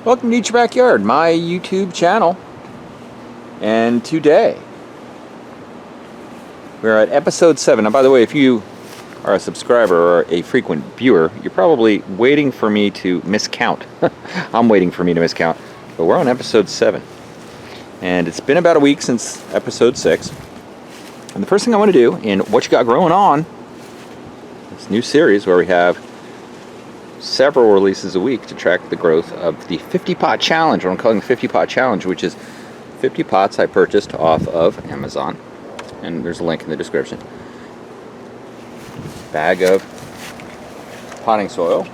Welcome to Each Backyard, my YouTube channel. And today, we're at episode 7. Now, by the way, if you are a subscriber or a frequent viewer, you're probably waiting for me to miscount. I'm waiting for me to miscount. But we're on episode 7. And it's been about a week since episode 6. And the first thing I want to do in What You Got Growing On, this new series where we have several releases a week to track the growth of the 50 pot challenge, what I'm calling the 50 pot challenge, which is 50 pots I purchased off of Amazon, and there's a link in the description. Bag of potting soil,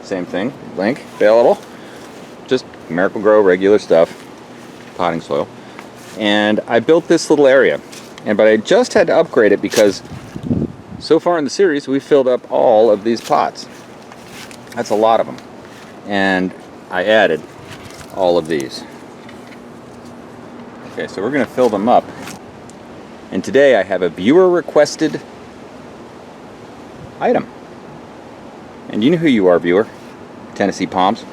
same thing, link available, just Miracle-Gro regular stuff, potting soil. And I built this little area, but I just had to upgrade it because so far in the series we filled up all of these pots. That's a lot of them. And I added all of these. Okay, so we're going to fill them up. And today I have a viewer requested item. And you know who you are, viewer. Tennessee palms.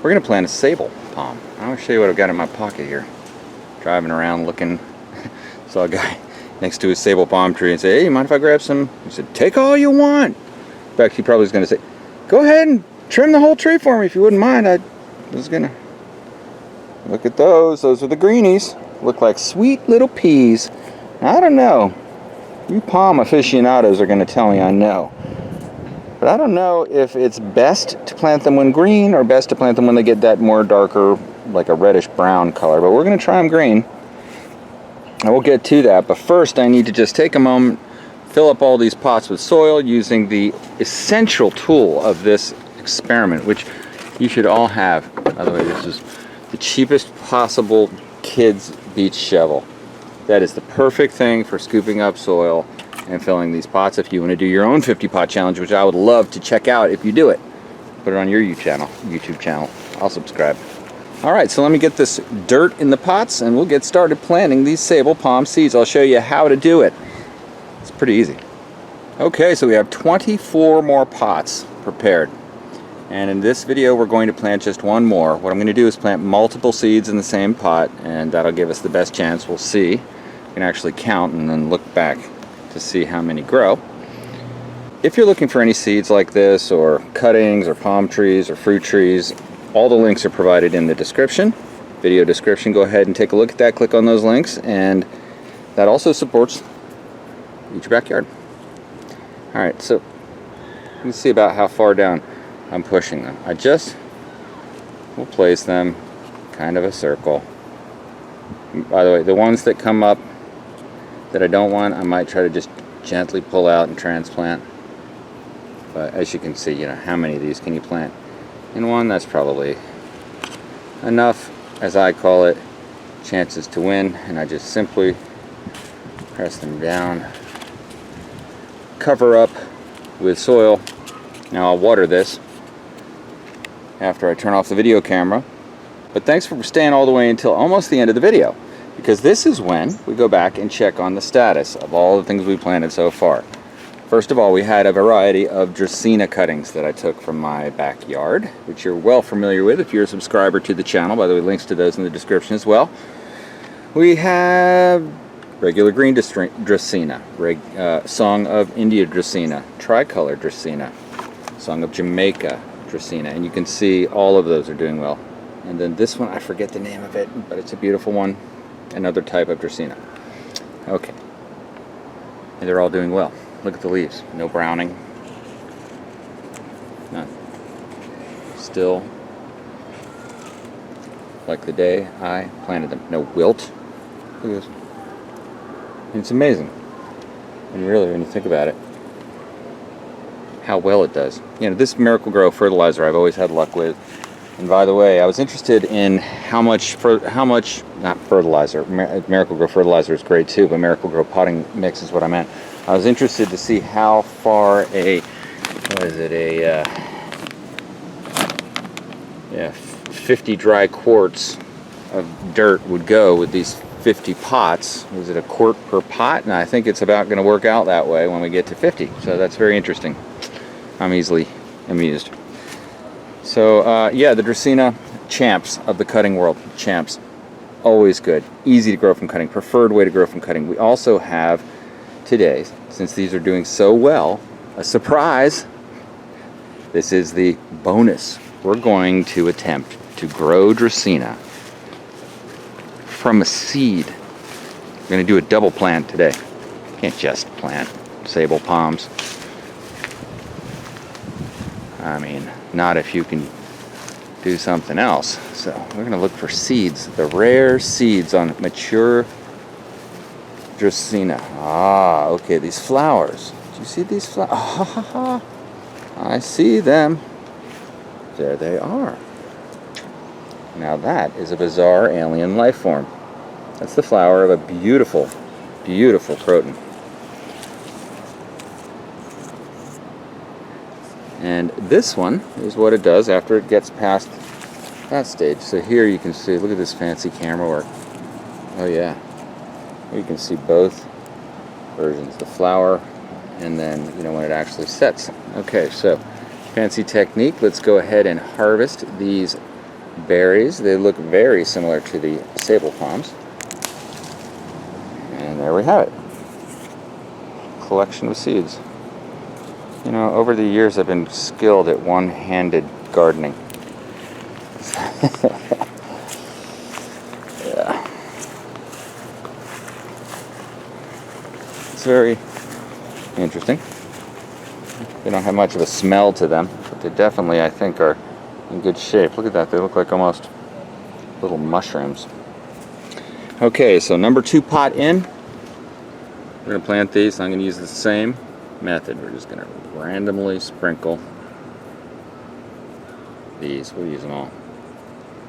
We're going to plant a Sable palm. I'm going to show you what I've got in my pocket here. Driving around looking. Saw a guy next to a Sable palm tree and say, "Hey, mind if I grab some?" He said, "Take all you want." In fact, he probably was going to say, "Go ahead and trim the whole tree for me if you wouldn't mind." I was going to look at those. Those are the greenies. Look like sweet little peas. I don't know. You palm aficionados are going to tell me I know. But I don't know if it's best to plant them when green or best to plant them when they get that more darker, like a reddish brown color. But we're going to try them green. And we'll get to that. But first I need to just take a moment, fill up all these pots with soil using the essential tool of this experiment, which you should all have. By the way, this is the cheapest possible kids' beach shovel. That is the perfect thing for scooping up soil and filling these pots if you want to do your own 50 pot challenge, which I would love to check out if you do it. Put it on your YouTube channel. I'll subscribe. Alright, so let me get this dirt in the pots and we'll get started planting these Sable palm seeds. I'll show you how to do it. It's pretty easy. Okay, so we have 24 more pots prepared. And in this video we're going to plant just one more. What I'm going to do is plant multiple seeds in the same pot, and that'll give us the best chance. We'll see. We can actually count and then look back to see how many grow. If you're looking for any seeds like this, or cuttings, or palm trees, or fruit trees, all the links are provided in the description, video description. Go ahead and take a look at that, click on those links, and that also supports Each Backyard. Alright, so you can see about how far down I'm pushing them. I just will place them kind of a circle. By the way, the ones that come up that I don't want, I might try to just gently pull out and transplant. But as you can see, you know, how many of these can you plant in one? That's probably enough, as I call it, chances to win. And I just simply press them down, cover up with soil. Now I'll water this after I turn off the video camera. But thanks for staying all the way until almost the end of the video, because this is when we go back and check on the status of all the things we planted so far. First of all, we had a variety of dracaena cuttings that I took from my backyard, which you're well familiar with if you're a subscriber to the channel. By the way, links to those in the description as well. We have regular green dracaena, Song of India dracaena, tricolor dracaena, Song of Jamaica dracaena, and you can see all of those are doing well. And then this one, I forget the name of it, but it's a beautiful one, another type of dracaena. Okay, and they're all doing well. Look at the leaves, no browning, none. Still like the day I planted them. No wilt. Look at this. It's amazing. And really, when you think about it, how well it does. You know, this Miracle-Gro fertilizer I've always had luck with. And by the way, I was interested in how much, not fertilizer, Miracle-Gro fertilizer is great too, but Miracle-Gro potting mix is what I meant. I was interested to see how far a, what is it, a 50 dry quarts of dirt would go with these 50 pots. Was it a quart per pot? And I think it's about going to work out that way when we get to 50. So that's very interesting. I'm easily amused. So yeah, the Dracaena champs of the cutting world. Champs. Always good. Easy to grow from cutting. Preferred way to grow from cutting. We also have today, since these are doing so well, a surprise. This is the bonus. We're going to attempt to grow Dracaena from a seed. We're going to do a double plant today. Can't just plant Sable palms. I mean, not if you can do something else. So we're going to look for seeds, the rare seeds on mature Dracaena. Ah, okay, these flowers. Do you see these flowers? Ah, I see them. There they are. Now that is a bizarre alien life form. That's the flower of a beautiful, beautiful Croton. And this one is what it does after it gets past that stage. So here you can see, look at this fancy camera work. Oh yeah. You can see both versions, the flower and then, you know, when it actually sets. Okay, so fancy technique. Let's go ahead and harvest these berries. They look very similar to the Sable palms. And there we have it. Collection of seeds. You know, over the years I've been skilled at one-handed gardening. Yeah. It's very interesting. They don't have much of a smell to them, but they definitely, I think, are in good shape. Look at that. They look like almost little mushrooms. Okay, so number 2 pot in. We're going to plant these. I'm going to use the same method. We're just going to randomly sprinkle these. We'll use them all.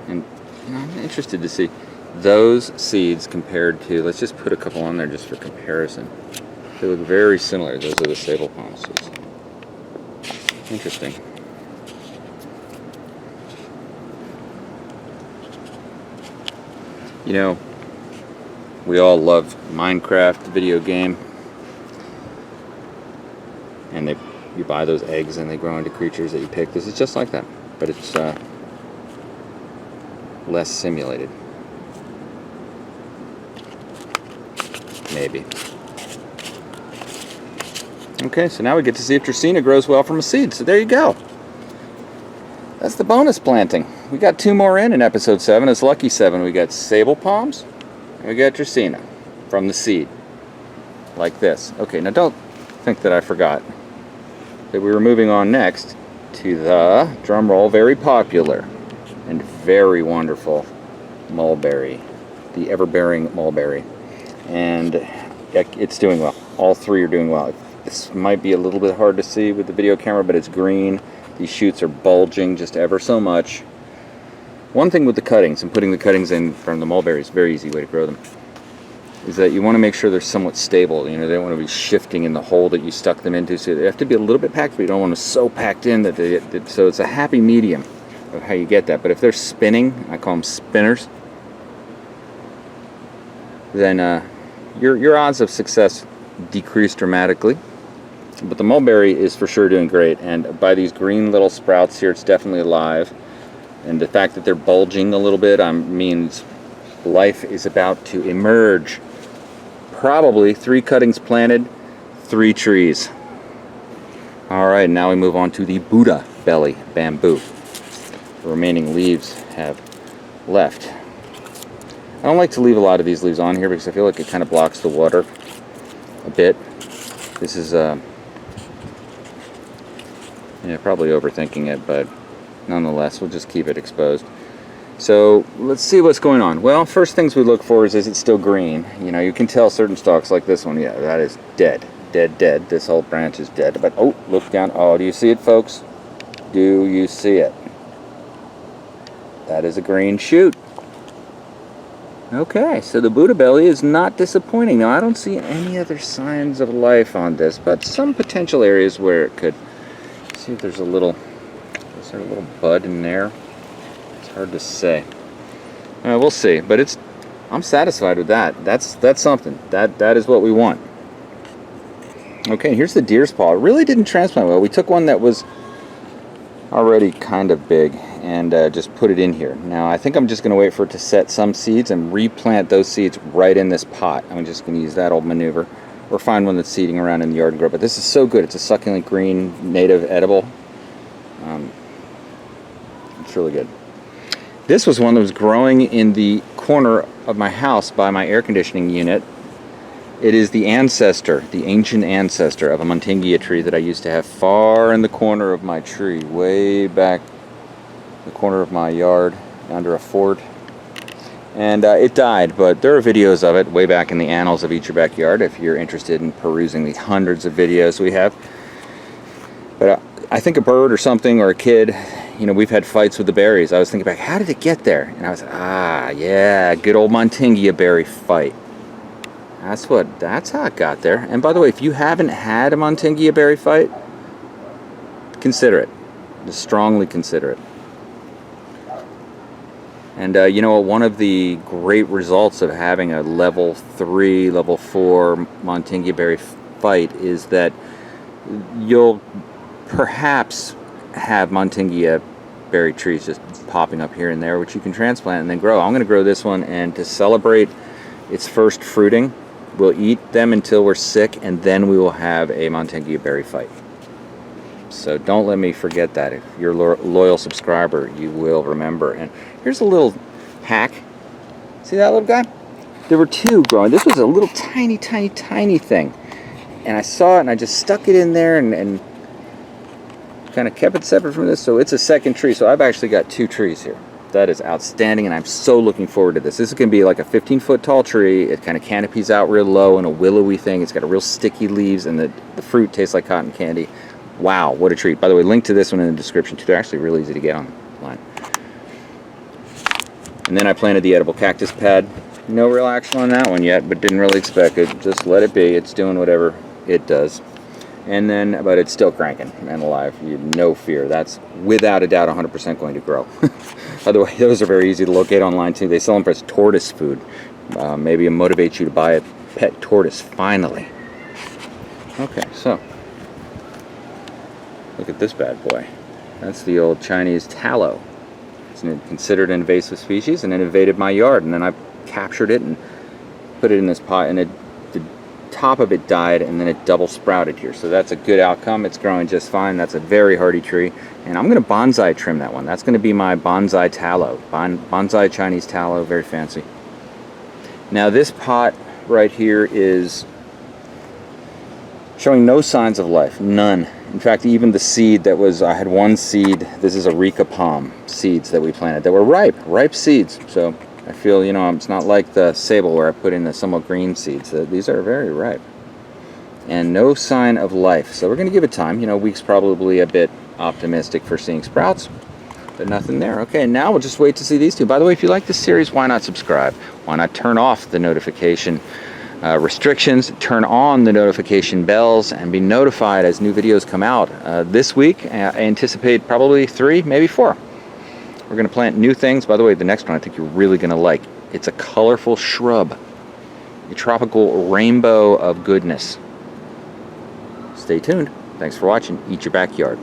And you know, I'm interested to see those seeds compared to, let's just put a couple on there just for comparison. They look very similar. Those are the Sable palm seeds. Interesting. You know, we all love Minecraft, the video game. And you buy those eggs and they grow into creatures that you pick. This is just like that, but it's less simulated. Maybe. Okay, so now we get to see if Dracaena grows well from a seed. So there you go. That's the bonus planting. We got 2 more in episode 7. It's lucky 7. We got Sable palms and we got Dracaena from the seed. Like this. Okay, now don't think that I forgot that we were moving on next to the, drum roll, very popular and very wonderful Mulberry, the ever-bearing Mulberry. And it's doing well. All 3 are doing well. This might be a little bit hard to see with the video camera, but it's green. These shoots are bulging just ever so much. One thing with the cuttings, and putting the cuttings in from the Mulberries, very easy way to grow them, is that you want to make sure they're somewhat stable. You know, they don't want to be shifting in the hole that you stuck them into. So they have to be a little bit packed, but you don't want them so packed in that they get, so it's a happy medium of how you get that. But if they're spinning, I call them spinners, then your odds of success decrease dramatically. But the Mulberry is for sure doing great, and by these green little sprouts here, it's definitely alive. And the fact that they're bulging a little bit means life is about to emerge. Probably 3 cuttings planted, 3 trees. Alright, now we move on to the Buddha belly bamboo. The remaining leaves have left. I don't like to leave a lot of these leaves on here because I feel like it kind of blocks the water a bit. This is probably overthinking it, but nonetheless, we'll just keep it exposed. So let's see what's going on. Well, first things we look for is it still green? You know, you can tell certain stalks like this one, yeah, that is dead. Dead. This whole branch is dead. But oh, look down. Oh, do you see it, folks? Do you see it? That is a green shoot. Okay, so the Buddha belly is not disappointing. Now, I don't see any other signs of life on this, but some potential areas where it could. See if there's a little, is there a little bud in there? It's hard to say. We'll see, but I'm satisfied with that. That's something. That is what we want. Okay, here's the deer's paw. It really didn't transplant well. We took one that was already kind of big, and just put it in here. Now I think I'm just going to wait for it to set some seeds and replant those seeds right in this pot. I'm just going to use that old maneuver, or find one that's seeding around in the yard and grow. But this is so good. It's a succulent green, native, edible. It's really good. This was one that was growing in the corner of my house by my air conditioning unit. It is the ancestor, the ancient ancestor of a Montingia tree that I used to have far in the corner of my tree, way back the corner of my yard, under a fort. And it died, but there are videos of it way back in the annals of Eat Your Backyard if you're interested in perusing the hundreds of videos we have. But I think a bird or something, or a kid, you know, we've had fights with the berries. I was thinking back, how did it get there? And I was, yeah, good old Montingia berry fight. That's how it got there. And by the way, if you haven't had a Montingia berry fight, consider it. Just strongly consider it. And you know, one of the great results of having a level 3, level 4 Montingia berry fight is that you'll perhaps have Montingia berry trees just popping up here and there, which you can transplant and then grow. I'm going to grow this one, and to celebrate its first fruiting, we'll eat them until we're sick, and then we will have a Montingia berry fight. So don't let me forget that. If you're a loyal subscriber, you will remember. And here's a little hack. See that little guy? There were 2 growing. This was a little tiny, tiny, tiny thing. And I saw it, and I just stuck it in there and kind of kept it separate from this. So it's a second tree. So I've actually got 2 trees here. That is outstanding, and I'm so looking forward to this. This is going to be like a 15-foot tall tree. It kind of canopies out real low in a willowy thing. It's got a real sticky leaves, and the fruit tastes like cotton candy. Wow, what a treat. By the way, link to this one in the description too. They're actually really easy to get online. And then I planted the edible cactus pad. No real action on that one yet, but didn't really expect it. Just let it be. It's doing whatever it does. And then, but it's still cranking and alive. You no fear. That's without a doubt 100% going to grow. By the way, those are very easy to locate online too. They sell them as tortoise food. Maybe it motivates you to buy a pet tortoise finally. Okay, so look at this bad boy. That's the old Chinese tallow. It's considered an invasive species, and it invaded my yard, and then I captured it and put it in this pot, and the top of it died, and then it double sprouted here. So that's a good outcome. It's growing just fine. That's a very hardy tree, and I'm going to bonsai trim that one. That's going to be my bonsai tallow. Bonsai Chinese tallow, very fancy. Now this pot right here is showing no signs of life, none. In fact, even the seed that was, I had one seed, this is Areca palm seeds that we planted that were ripe seeds. So I feel, you know, it's not like the Sable where I put in the somewhat green seeds. These are very ripe. And no sign of life. So we're going to give it time. You know, week's probably a bit optimistic for seeing sprouts, but nothing there. Okay, now we'll just wait to see these 2. By the way, if you like this series, why not subscribe? Why not turn off the notification restrictions, turn on the notification bells, and be notified as new videos come out. This week, I anticipate probably 3, maybe 4. We're going to plant new things. By the way, the next one I think you're really going to like. It's a colorful shrub, a tropical rainbow of goodness. Stay tuned. Thanks for watching. Eat Your Backyard.